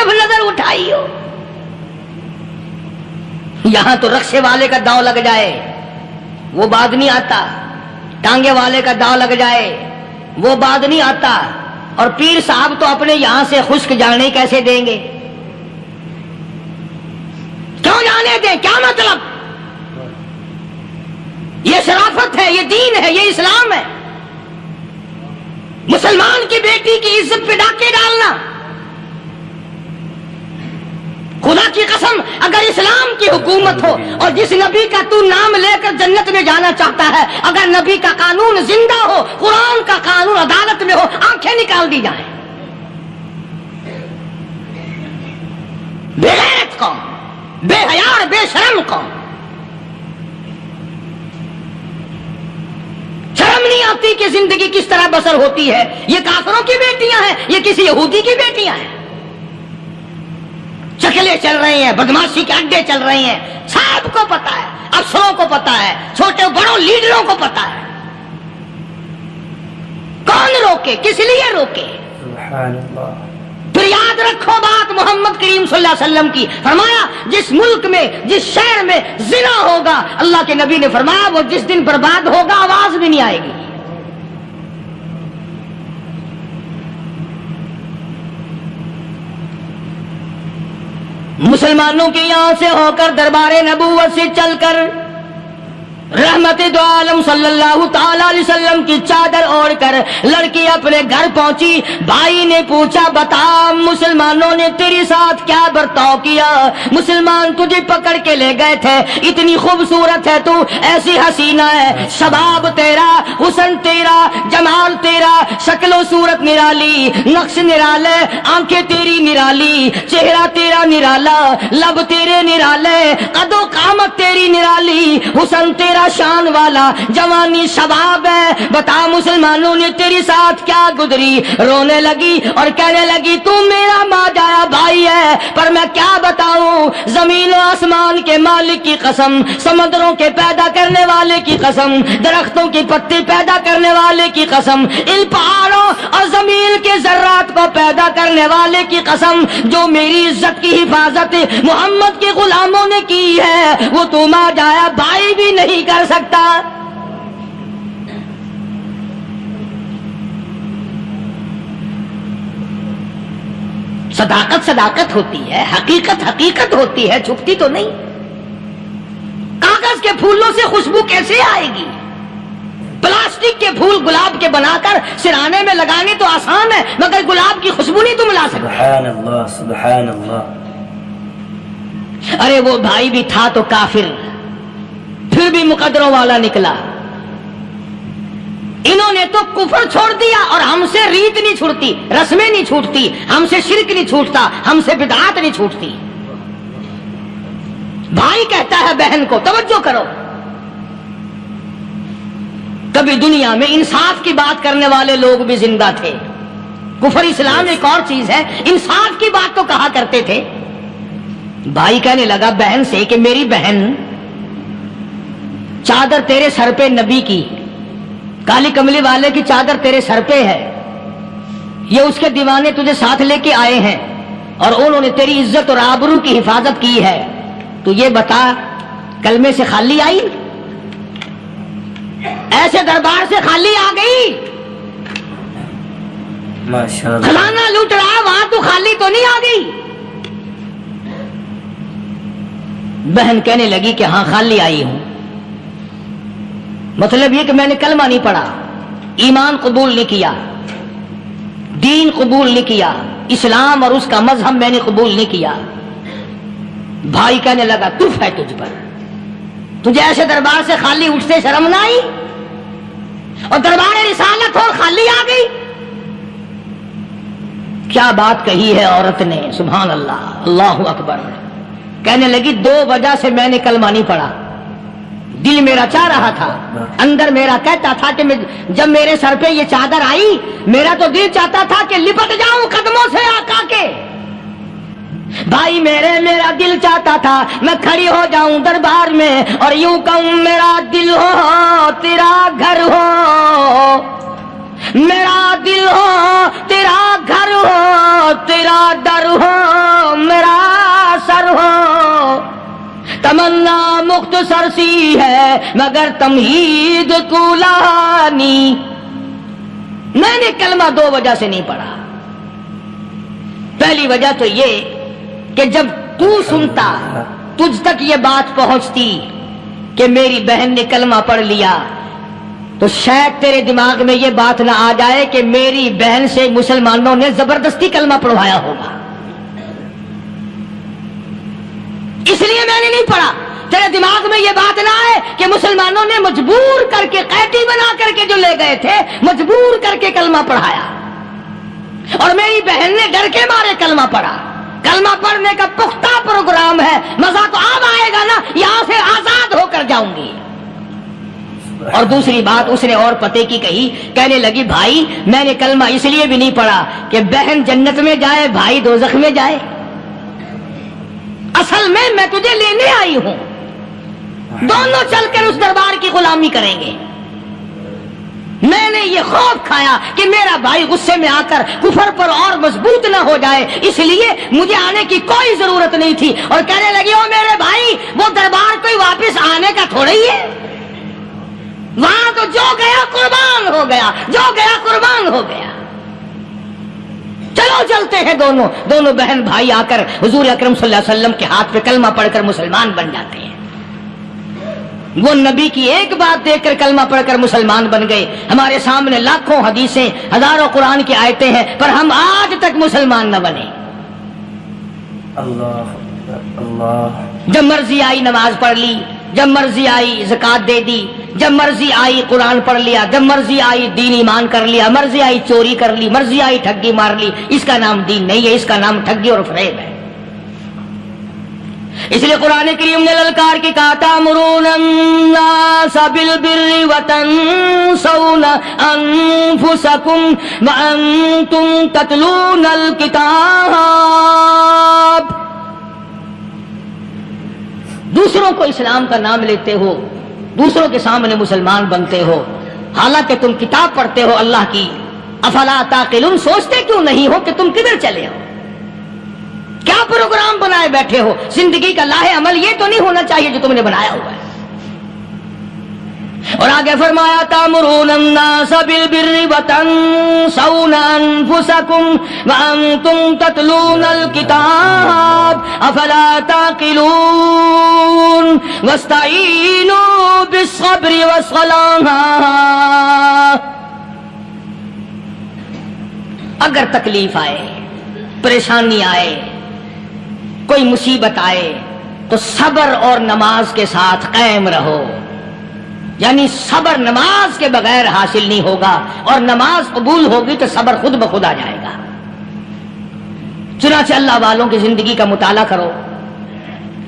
طرف نظر اٹھائی ہو. یہاں تو رکشے والے کا داؤ لگ جائے وہ بعد نہیں آتا, ٹانگے والے کا داؤ لگ جائے وہ بعد نہیں آتا, اور پیر صاحب تو اپنے یہاں سے خشک جانے کیسے دیں گے؟ کیوں جانے دیں؟ کیا مطلب؟ یہ شرافت ہے, یہ دین ہے, یہ اسلام ہے. مسلمان کی بیٹی کی عزت پہ ڈاکے ڈالنا, خدا کی قسم اگر اسلام کی حکومت ہو اور جس نبی کا تو نام لے کر جنت میں جانا چاہتا ہے, اگر نبی کا قانون زندہ ہو, قرآن کا قانون عدالت میں ہو, آنکھیں نکال دی جائیں. بے غیرت قوم, بے حیا اور بے شرم قوم. شرم نہیں آتی کہ زندگی کس طرح بسر ہوتی ہے. یہ کافروں کی بیٹیاں ہیں, یہ کسی یہودی کی بیٹیاں ہیں. چکلے چل رہے ہیں, بدماشی کے اڈے چل رہے ہیں, سب کو پتا ہے, افسروں کو پتا ہے, چھوٹے بڑوں لیڈروں کو پتا ہے. کون روکے؟ کس لیے روکے؟ سبحان اللہ. پھر یاد رکھو بات محمد کریم صلی اللہ علیہ وسلم کی, فرمایا جس ملک میں جس شہر میں زنا ہوگا, اللہ کے نبی نے فرمایا وہ جس دن برباد ہوگا آواز بھی نہیں آئے گی. مسلمانوں کے یہاں سے ہو کر دربار نبوت سے چل کر رحمت دو عالم صلی اللہ تعالی علیہ وسلم کی چادر اوڑھ کر لڑکی اپنے گھر پہنچی. بھائی نے پوچھا بتا مسلمانوں نے تیرے ساتھ کیا برتاؤ کیا؟ مسلمان تجھے پکڑ کے لے گئے تھے, اتنی خوبصورت ہے تو, ایسی حسینہ ہے, شباب تیرا, حسن تیرا, جمال تیرا, شکل و صورت نرالی, نقش نرالے, آنکھیں تیری نرالی, چہرہ تیرا نرالا, لب تیرے نرالے, قد و قامت تیری نرالی, حسن تیرا شان والا, جوانی شباب ہے, بتا مسلمانوں نے تیرے ساتھ کیا گزری؟ رونے لگی اور کہنے لگی تو میرا ماجایا بھائی ہے, پر میں کیا بتاؤں, زمین و آسمان کے مالک کی قسم, سمندروں کے پیدا کرنے والے کی قسم, درختوں کی پتی پیدا کرنے والے کی قسم, ان پہاڑوں اور زمین کے ذرات کو پیدا کرنے والے کی قسم, جو میری عزت کی حفاظت محمد کے غلاموں نے کی ہے وہ تو ماجایا بھائی بھی نہیں کر سکتا. صداقت صداقت ہوتی ہے, حقیقت حقیقت ہوتی ہے, چھپتی تو نہیں. کاغذ کے پھولوں سے خوشبو کیسے آئے گی؟ پلاسٹک کے پھول گلاب کے بنا کر سرانے میں لگانے تو آسان ہے, مگر گلاب کی خوشبو نہیں تم لا سکتے. سبحان اللہ, سبحان اللہ. ارے وہ بھائی بھی تھا تو کافر, پھر بھی مقدروں والا نکلا. انہوں نے تو کفر چھوڑ دیا, اور ہم سے ریت نہیں چھوٹتی, رسمیں نہیں چھوٹتی, ہم سے شرک نہیں چھوٹتا, ہم سے بدعات نہیں چھوٹتی. بھائی کہتا ہے بہن کو, توجہ کرو, کبھی دنیا میں انصاف کی بات کرنے والے لوگ بھی زندہ تھے. کفر اسلام ایک اور چیز ہے, انصاف کی بات تو کہا کرتے تھے. بھائی کہنے لگا بہن سے کہ میری بہن, چادر تیرے سر پہ نبی کی, کالی کملی والے کی چادر تیرے سر پہ ہے, یہ اس کے دیوانے تجھے ساتھ لے کے آئے ہیں, اور انہوں نے تیری عزت اور آبرو کی حفاظت کی ہے. تو یہ بتا کلمے سے خالی آئی, ایسے دربار سے خالی آ گئی؟ ماشاءاللہ. خزانہ لوٹ رہا, وہاں تو خالی تو نہیں آ گئی؟ بہن کہنے لگی کہ ہاں خالی آئی ہوں. مطلب یہ کہ میں نے کلمہ نہیں پڑھا, ایمان قبول نہیں کیا, دین قبول نہیں کیا, اسلام اور اس کا مذہب میں نے قبول نہیں کیا. بھائی کہنے لگا تف ہے تجھ پر, تجھے ایسے دربار سے خالی اٹھتے شرم نہ آئی؟ اور دربار رسالت ہو خالی آ گئی. کیا بات کہی ہے عورت نے, سبحان اللہ, اللہ اکبر. کہنے لگی دو وجہ سے میں نے کلمہ نہیں پڑھا. دل میرا چاہ رہا تھا, اندر میرا کہتا تھا کہ جب میرے سر پہ یہ چادر آئی, میرا تو دل چاہتا تھا کہ لپٹ جاؤں قدموں سے آقا کے. بھائی میرا دل چاہتا تھا میں کھڑی ہو جاؤں دربار میں اور یوں کہوں میرا دل ہو تیرا گھر ہو, میرا دل ہو تیرا گھر ہو, تیرا در ہو, میرا سر ہو، تمنا مختصر سی ہے مگر تمہید طولانی۔ میں نے کلمہ دو وجہ سے نہیں پڑھا۔ پہلی وجہ تو یہ کہ جب تو سنتا، تجھ تک یہ بات پہنچتی کہ میری بہن نے کلمہ پڑھ لیا، تو شاید تیرے دماغ میں یہ بات نہ آ جائے کہ میری بہن سے مسلمانوں نے زبردستی کلمہ پڑھوایا ہوگا، اس لیے میں نے نہیں پڑھا۔ تیرے دماغ میں یہ بات نہ آئے کہ مسلمانوں نے مجبور کر کے، قیدی بنا کر کے جو لے گئے تھے، مجبور کر کے کلمہ پڑھایا، اور میری بہن نے ڈر کے مارے کلمہ پڑھا۔ کلمہ پڑھنے کا پختہ پروگرام ہے، مزہ تو اب آئے گا نا، یہاں سے آزاد ہو کر جاؤں گی۔ اور دوسری بات اس نے اور پتے کی کہی، کہنے لگی بھائی میں نے کلمہ اس لیے بھی نہیں پڑھا کہ بہن جنت میں جائے بھائی دوزخ میں جائے، اصل میں تجھے لینے آئی ہوں، دونوں چل کر اس دربار کی غلامی کریں گے۔ میں نے یہ خوف کھایا کہ میرا بھائی غصے میں آ کر کفر پر اور مضبوط نہ ہو جائے، اس لیے مجھے آنے کی کوئی ضرورت نہیں تھی۔ اور کہنے لگی او میرے بھائی وہ دربار کوئی واپس آنے کا تھوڑا ہی ہے، وہاں تو جو گیا قربان ہو گیا، جو گیا قربان ہو گیا۔ چلو چلتے ہیں دونوں بہن بھائی آ کر حضور اکرم صلی اللہ علیہ وسلم کے ہاتھ پہ کلمہ پڑھ کر مسلمان بن جاتے ہیں۔ وہ نبی کی ایک بات دیکھ کر کلمہ پڑھ کر مسلمان بن گئے۔ ہمارے سامنے لاکھوں حدیثیں، ہزاروں قرآن کی آیتیں ہیں، پر ہم آج تک مسلمان نہ بنے۔ اللہ اللہ، جب مرضی آئی نماز پڑھ لی، جب مرضی آئی زکوٰۃ دے دی، جب مرضی آئی قرآن پڑھ لیا، جب مرضی آئی دین ایمان کر لیا، مرضی آئی چوری کر لی، مرضی آئی ٹھگی مار لی۔ اس کا نام دین نہیں ہے، اس کا نام ٹھگی اور فریب ہے۔ اس لیے قرآن کریم نے للکار کے کہا تأمرون الناس بالبر وتنسون انفسکم وانتم تتلون الکتاب۔ دوسروں کو اسلام کا نام لیتے ہو، دوسروں کے سامنے مسلمان بنتے ہو، حالانکہ تم کتاب پڑھتے ہو اللہ کی۔ افلا تعقلون، سوچتے کیوں نہیں ہو کہ تم کدھر چلے ہو؟ کیا پروگرام بنائے بیٹھے ہو؟ زندگی کا لاہ عمل یہ تو نہیں ہونا چاہیے جو تم نے بنایا ہوا ہے۔ اور آگے فرمایا تأمرون الناس بالبر وتنسون انفسکم وانتم تتلون الکتاب افلا تعقلون واستعینوا بالصبر والصلاة۔ اگر تکلیف آئے، پریشانی آئے، کوئی مصیبت آئے تو صبر اور نماز کے ساتھ قائم رہو۔ یعنی صبر نماز کے بغیر حاصل نہیں ہوگا، اور نماز قبول ہوگی تو صبر خود بخود آ جائے گا۔ چنانچہ اللہ والوں کی زندگی کا مطالعہ کرو،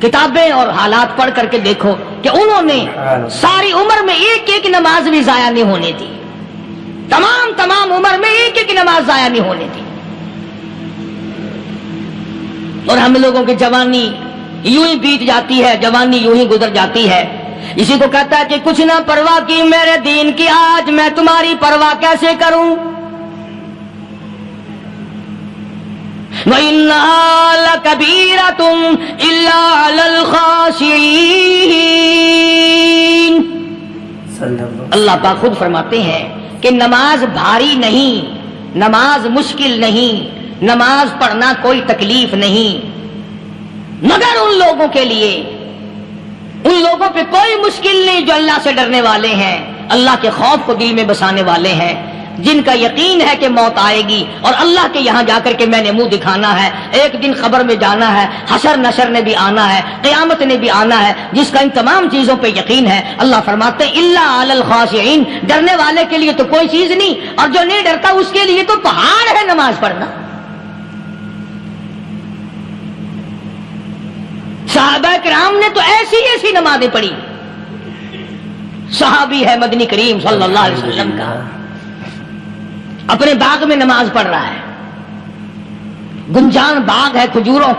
کتابیں اور حالات پڑھ کر کے دیکھو کہ انہوں نے ساری عمر میں ایک ایک نماز بھی ضائع نہیں ہونے دی، تمام عمر میں ایک ایک نماز ضائع نہیں ہونے دی۔ اور ہم لوگوں کی جوانی یوں ہی بیت جاتی ہے، جوانی یوں ہی گزر جاتی ہے۔ اسی کو کہتا ہے کہ کچھ نہ پرواہ کی میرے دین کی، آج میں تمہاری پرواہ کیسے کروں؟ وَإِنَّهَا لَكَبِيرَةٌ إِلَّا عَلَى الْخَاشِعِينَ۔ اللہ پاک خود فرماتے ہیں کہ نماز بھاری نہیں، نماز مشکل نہیں، نماز پڑھنا کوئی تکلیف نہیں، مگر ان لوگوں کے لیے، ان لوگوں پہ کوئی مشکل نہیں جو اللہ سے ڈرنے والے ہیں، اللہ کے خوف کو دل میں بسانے والے ہیں، جن کا یقین ہے کہ موت آئے گی اور اللہ کے یہاں جا کر کے میں نے منہ دکھانا ہے، ایک دن قبر میں جانا ہے، حشر نشر نے بھی آنا ہے، قیامت نے بھی آنا ہے، جس کا ان تمام چیزوں پہ یقین ہے۔ اللہ فرماتے ہیں الا علی الخاشعین، ڈرنے والے کے لیے تو کوئی چیز نہیں، اور جو نہیں ڈرتا اس کے لیے تو پہاڑ ہے نماز پڑھنا۔ صحابہ کرام نے تو ایسی ایسی نمازیں پڑھی۔ صحابی ہے مدنی کریم صلی اللہ علیہ وسلم کا، اپنے باغ میں نماز پڑھ رہا ہے، گنجان باغ ہے کھجوروں کا۔